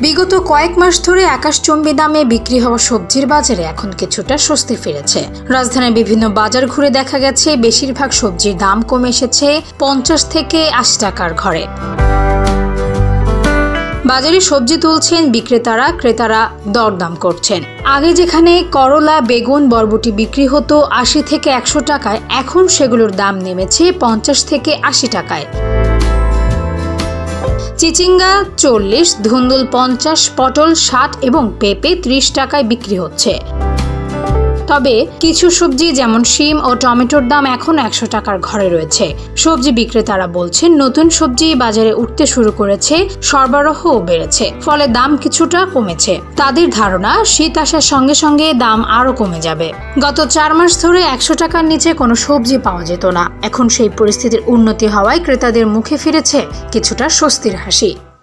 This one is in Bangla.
বিগত কয়েক মাস ধরে আকাশচুম্বী দামে বিক্রি হওয়া সবজির বাজারে এখন কিছুটা স্বস্তি ফিরেছে। রাজধানীর বিভিন্ন বাজার ঘুরে দেখা গেছে বেশিরভাগ সবজির দাম কমে এসেছে 50 থেকে 80 টাকার ঘরে। বাজারে সবজি তুলছেন বিক্রেতারা, ক্রেতারা দরদাম করছেন। আগে যেখানে করলা, বেগুন, বরবটি বিক্রি হতো 80 থেকে 100 টাকায়, এখন সেগুলোর দাম নেমেছে 50 থেকে 80 টাকায়। চিচিঙ্গা 40, ধুন্দুল 50, পটল 60 এবং পেঁপে 30 টাকায় বিক্রি হচ্ছে। তবে কিছু সবজি যেমন শিম ও টমেটোর দাম এখন 100 টাকার ঘরে রয়েছে। সবজি বিক্রেতারা বলছেন নতুন সবজি বাজারে উঠতে শুরু করেছে, সরবরাহও বেড়েছে, ফলে দাম কিছুটা কমেছে। তাদের ধারণা শীত আসার সঙ্গে সঙ্গে দাম আরো কমে যাবে। গত 4 মাস ধরে 100 টাকার নিচে কোনো সবজি পাওয়া যেত না। এখন সেই পরিস্থিতির উন্নতি হওয়ায় ক্রেতাদের মুখে ফিরেছে কিছুটা স্বস্তির হাসি।